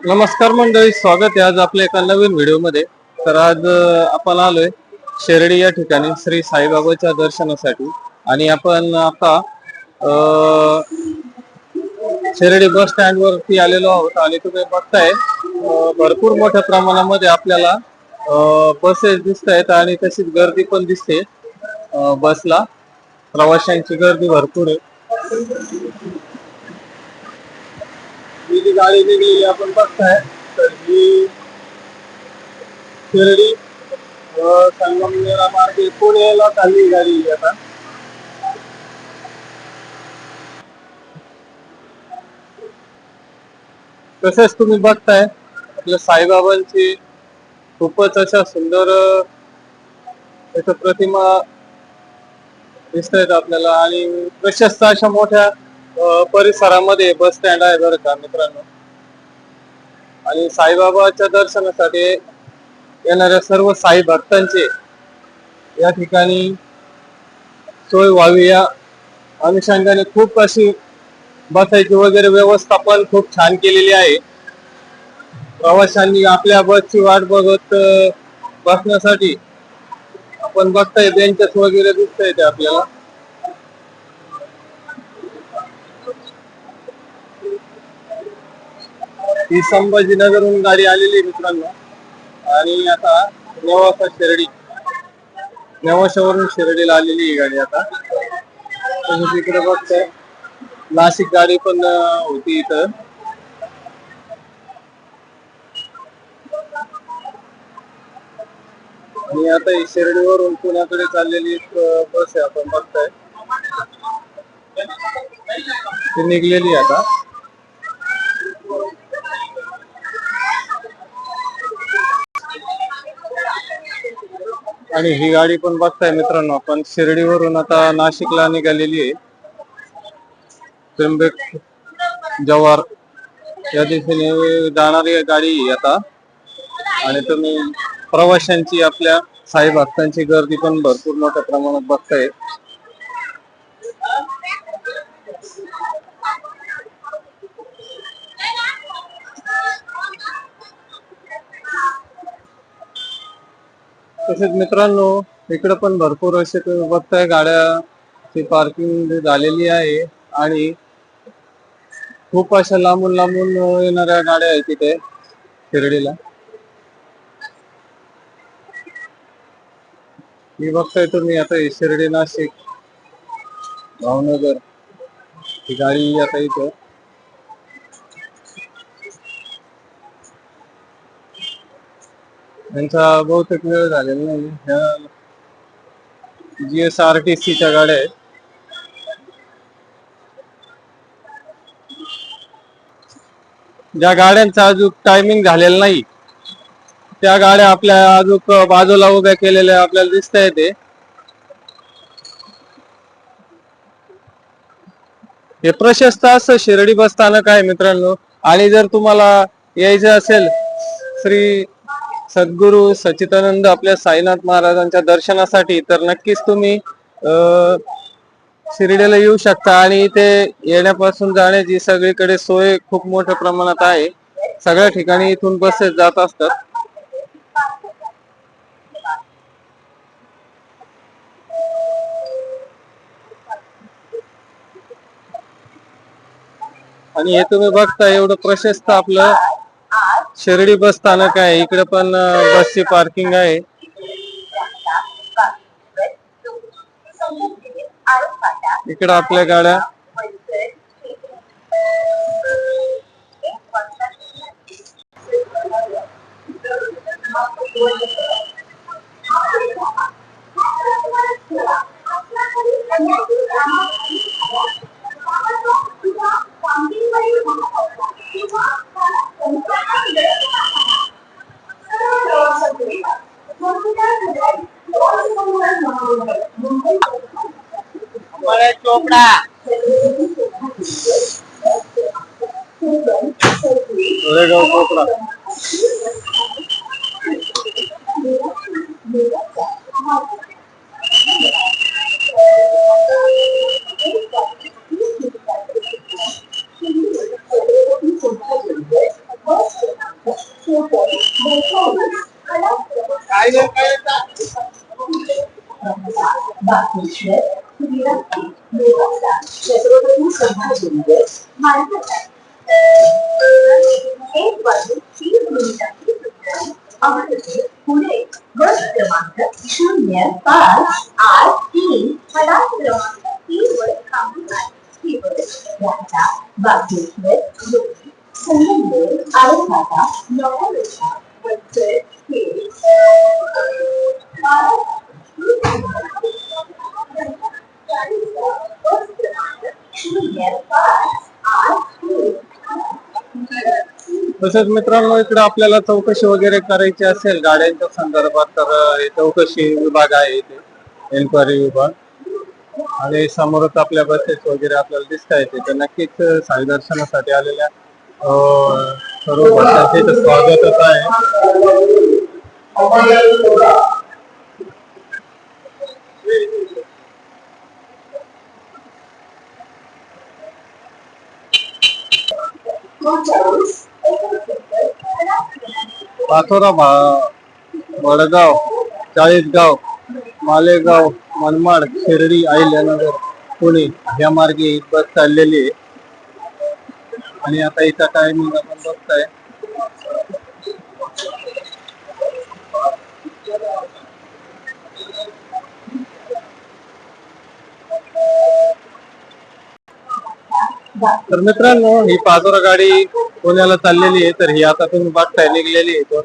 नमस्कार मंडळी, स्वागत आहे आज आपल्या एका नवीन व्हिडिओ मध्ये। तर आज आपण आलोय शिर्डी या ठिकाणी श्री साईबाबाच्या दर्शनासाठी। आणि आपण आता शिर्डी बस स्टँड वरती आलेलो आहोत आणि तुम्ही बघताय भरपूर मोठ्या प्रमाणामध्ये आपल्याला बसेस दिसत आहेत आणि तशीच गर्दी पण दिसते। बसला प्रवाशांची गर्दी भरपूर आहे। ही जी गाडी निघलेली आपण बघताय तर ही शिर्डी संगमनेर मार्गे पुण्याला चालली गाडी आता। तसेच तुम्ही बघताय आपल्या साईबाबांची खूपच अशा सुंदर प्रतिमा दिसत आहेत आपल्याला आणि प्रशस्त अशा मोठ्या परिसरामध्ये बस स्टँड आहे बरं का मित्रांनो। आणि साईबाबाच्या दर्शनासाठी येणाऱ्या सर्व साई भक्तांचे या ठिकाणी सोय व्हावी या अनुषंगाने खूप अशी बसायची वगैरे व्यवस्था पण खूप छान केलेली आहे। प्रवाशांनी आपल्या बसची वाट बघत बसण्यासाठी आपण बघताय बेंचेस वगैरे दिसताय ते आपल्याला। ही संभाजीनगरहून गाडी आलेली मित्रांनो आणि आता नेवाशावरून शिर्डीला आलेली ही गाडी आता। तुम्ही तिकडे बघताय नाशिक गाडी पण होती इथं। आणि आता ही शिर्डीवरून पुण्याकडे चाललेली बस आहे आपण बघताय ती निघलेली आता। आणि ही गाडी पण बघताय मित्रांनो आपण शिर्डीवरून आता नाशिकला निघालेली आहे। त्र्यंबक जव्हार या दिशेने जाणारी गाडी आता। आणि तुम्ही प्रवाशांची आपल्या साई भक्तांची गर्दी पण भरपूर मोठ्या प्रमाणात बघताय। तसेच मित्रांनो इकडे पण भरपूर असे तुम्ही बघताय गाड्याची पार्किंग झालेली आहे आणि खूप अशा लांबून लांबून येणाऱ्या गाड्या आहेत तिथे शिर्डीला। मी बघताय तुम्ही आता शिर्डी नाशिक भावनगर ही गाडी आता इथं त्यांचा बहुतेक वेळ झालेला नाही। ह्या GSRTCच्या गाड्या आहेत। ज्या गाड्यांचा अजून टायमिंग झालेला नाही त्या गाड्या आपल्या अजून बाजूला उभ्या केलेल्या आपल्याला दिसत आहेत। हे प्रशस्त असं शिर्डी बस स्थानक आहे मित्रांनो। आणि जर तुम्हाला यायचं असेल श्री सद्गुरू सच्चिदानंद आपल्या साईनाथ महाराजांच्या दर्शनासाठी तर नक्कीच तुम्ही शिर्डीला येऊ शकता। आणि इथे येण्यापासून जाण्याची सगळीकडे सोय खूप मोठ्या प्रमाणात आहे। सगळ्या ठिकाणी इथून बसेस जात असतात। आणि हे तुम्ही बघता एवढं प्रशस्त आपलं शिर्डी बस स्थानक आहे। इकडे पण बसची पार्किंग आहे। इकडे आपल्या गाड्या चोपड़ा चोपड़ा छत्रपती संभाजीनगर मार्ग एक वाजून 3 मिनिटांची सूचना अमरावती पुणे बस क्रमांक 0583 प्रवास क्रमांक 3 वर थांबून आहे. ही बस याचा बागेश्वर जोशी संगमनेर औरंगाबाद नवलखा वसई खेड बस क्रमांक 0583 तसेच मित्रांनो इकडे आपल्याला चौकशी वगैरे करायची असेल गाड्यांच्या संदर्भात तर हे चौकशी विभाग आहे इथे, एन्क्वायरी विभाग. आणि समोरच आपल्या बसेस वगैरे आपल्याला दिसता येते तर नक्कीच साई दर्शनासाठी आलेल्या सर्व भक्तांचे स्वागतच आहे. पाचोरा, वडगाव, चाळीसगाव, मालेगाव, मनमाड, शिर्डी, अहिल्यानगर, पुणे या मार्गे ही बस चाललेली आहे. आणि आता इथं टायमिंग आपण बघताय तर मित्रांनो ही पाचोरा गाडी पुण्याला चाललेली आहे. तर ही आता तुम्ही बघताय निघलेली आहे.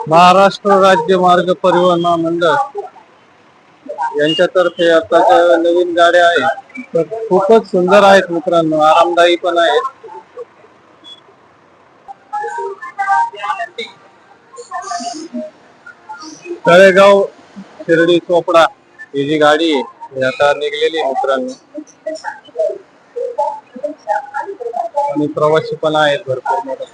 महाराष्ट्र राज्य मार्ग परिवहन महामंडळ यांच्यातर्फे आता नवीन गाड्या आहेत तर खूपच सुंदर आहेत मित्रांनो, आरामदायी पण आहेत. तळेगाव, शिर्डी, चोपडा ही जी गाडी आहे आता निघलेली आहे मित्रांनो. आणि प्रवासी पण आहेत भरपूर मोठ्या